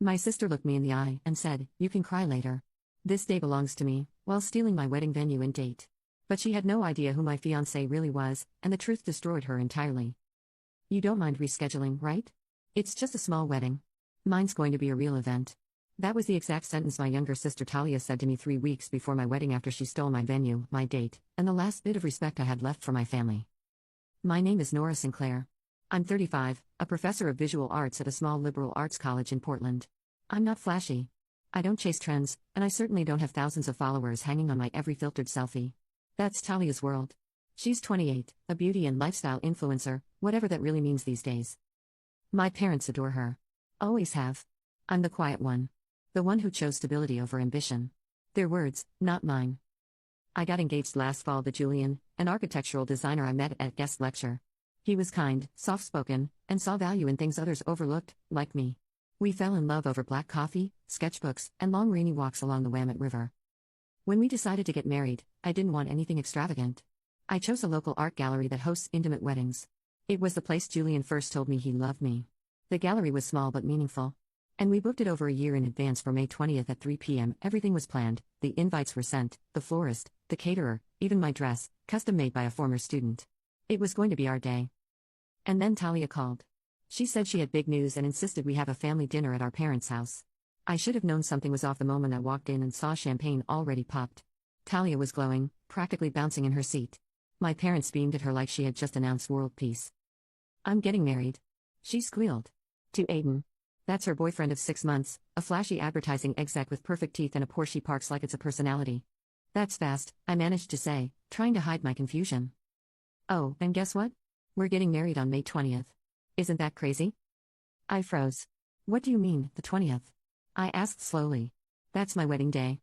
My sister looked me in the eye and said, "You can cry later. This day belongs to me," while stealing my wedding venue and date. But she had no idea who my fiancé really was, and the truth destroyed her entirely. "You don't mind rescheduling, right? It's just a small wedding. Mine's going to be a real event." That was the exact sentence my younger sister Talia said to me 3 weeks before my wedding after she stole my venue, my date, and the last bit of respect I had left for my family. My name is Nora Sinclair. I'm 35, a professor of visual arts at a small liberal arts college in Portland. I'm not flashy. I don't chase trends, and I certainly don't have thousands of followers hanging on my every filtered selfie. That's Talia's world. She's 28, a beauty and lifestyle influencer, whatever that really means these days. My parents adore her. Always have. I'm the quiet one. The one who chose stability over ambition. Their words, not mine. I got engaged last fall to Julian, an architectural designer I met at a guest lecture. He was kind, soft-spoken, and saw value in things others overlooked, like me. We fell in love over black coffee, sketchbooks, and long rainy walks along the Willamette River. When we decided to get married, I didn't want anything extravagant. I chose a local art gallery that hosts intimate weddings. It was the place Julian first told me he loved me. The gallery was small but meaningful. And we booked it over a year in advance for May 20th at 3 p.m. Everything was planned, the invites were sent, the florist, the caterer, even my dress, custom made by a former student. It was going to be our day. And then Talia called. She said she had big news and insisted we have a family dinner at our parents' house. I should have known something was off the moment I walked in and saw champagne already popped. Talia was glowing, practically bouncing in her seat. My parents beamed at her like she had just announced world peace. "I'm getting married," she squealed. "To Aiden. That's her boyfriend of 6 months, a flashy advertising exec with perfect teeth and a Porsche parks like it's a personality." "That's fast," I managed to say, trying to hide my confusion. "Oh, and guess what? We're getting married on May 20th. Isn't that crazy?" I froze. "What do you mean, the 20th? I asked slowly. "That's my wedding day."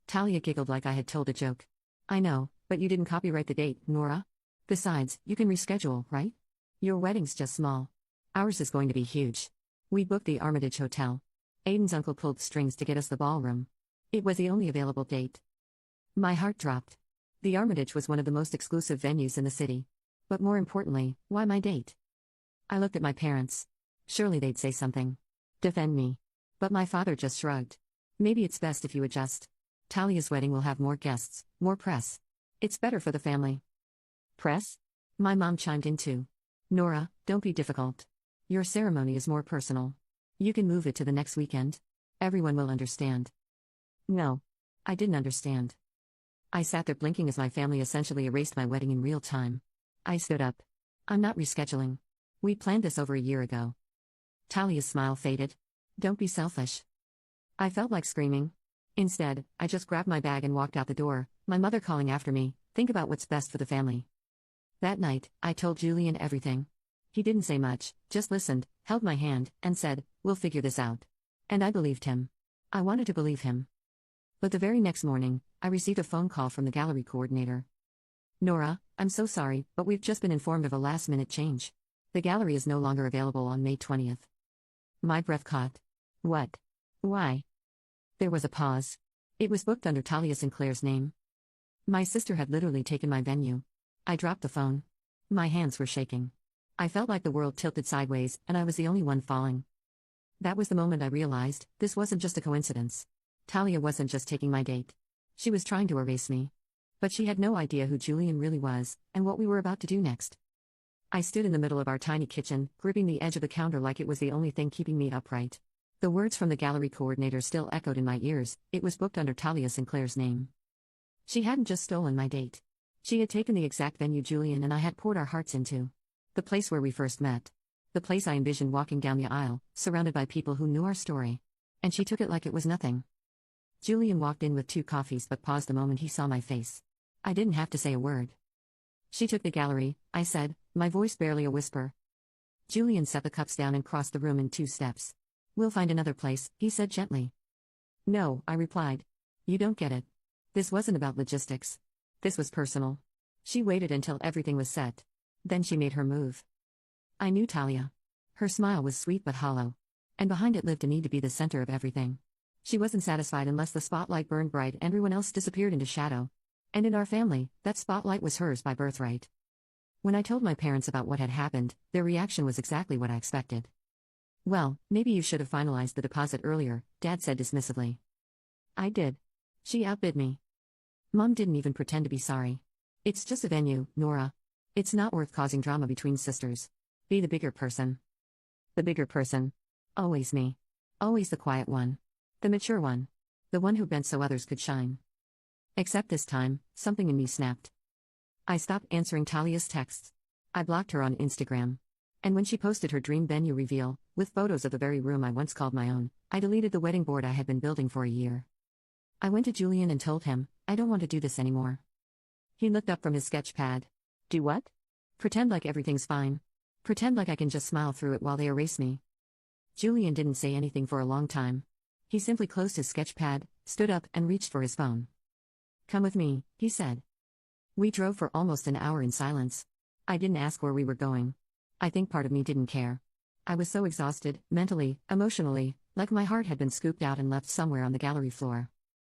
Talia giggled like I had told a joke. "I know, but you didn't copyright the date, Nora. Besides, you can reschedule, right? Your wedding's just small. Ours is going to be huge. We booked the Armitage Hotel. Aiden's uncle pulled strings to get us the ballroom. It was the only available date." My heart dropped. The Armitage was one of the most exclusive venues in the city. But more importantly, why my date? I looked at my parents. Surely they'd say something. Defend me. But my father just shrugged. "Maybe it's best if you adjust. Talia's wedding will have more guests, more press. It's better for the family." "Press?" My mom chimed in too. "Nora, don't be difficult. Your ceremony is more personal. You can move it to the next weekend. Everyone will understand." No. I didn't understand. I sat there blinking as my family essentially erased my wedding in real time. I stood up. "I'm not rescheduling. We planned this over a year ago." Talia's smile faded. "Don't be selfish." I felt like screaming. Instead, I just grabbed my bag and walked out the door, my mother calling after me, "Think about what's best for the family." That night, I told Julian everything. He didn't say much, just listened, held my hand, and said, "We'll figure this out." And I believed him. I wanted to believe him. But the very next morning, I received a phone call from the gallery coordinator. "Nora, I'm so sorry, but we've just been informed of a last-minute change. The gallery is no longer available on May 20th. My breath caught. "What? Why?" There was a pause. It was booked under Talia Sinclair's name. My sister had literally taken my venue. I dropped the phone. My hands were shaking. I felt like the world tilted sideways, and I was the only one falling. That was the moment I realized, this wasn't just a coincidence. Talia wasn't just taking my date. She was trying to erase me. But she had no idea who Julian really was, and what we were about to do next. I stood in the middle of our tiny kitchen, gripping the edge of the counter like it was the only thing keeping me upright. The words from the gallery coordinator still echoed in my ears. It was booked under Talia Sinclair's name. She hadn't just stolen my date. She had taken the exact venue Julian and I had poured our hearts into. The place where we first met. The place I envisioned walking down the aisle, surrounded by people who knew our story. And she took it like it was nothing. Julian walked in with 2 coffees but paused the moment he saw my face. I didn't have to say a word. "She took the gallery," I said, my voice barely a whisper. Julian set the cups down and crossed the room in 2 steps. "We'll find another place," he said gently. "No," I replied. "You don't get it. This wasn't about logistics. This was personal." She waited until everything was set. Then she made her move. I knew Talia. Her smile was sweet but hollow. And behind it lived a need to be the center of everything. She wasn't satisfied unless the spotlight burned bright and everyone else disappeared into shadow. And in our family, that spotlight was hers by birthright. When I told my parents about what had happened, their reaction was exactly what I expected. Well, maybe you should have finalized the deposit earlier, Dad said dismissively. I did. She outbid me. Mom didn't even pretend to be sorry. It's just a venue, Nora. It's not worth causing drama between sisters. Be the bigger person. The bigger person. Always me. Always the quiet one. The mature one. The one who bent so others could shine. Except this time, something in me snapped. I stopped answering Talia's texts. I blocked her on Instagram. And when she posted her dream venue reveal, with photos of the very room I once called my own, I deleted the wedding board I had been building for a year. I went to Julian and told him, I don't want to do this anymore. He looked up from his sketch pad. Do what? Pretend like everything's fine. Pretend like I can just smile through it while they erase me. Julian didn't say anything for a long time. He simply closed his sketch pad, stood up, and reached for his phone. Come with me, he said. We drove for almost an hour in silence. I didn't ask where we were going. I think part of me didn't care. I was so exhausted, mentally, emotionally, like my heart had been scooped out and left somewhere on the gallery floor.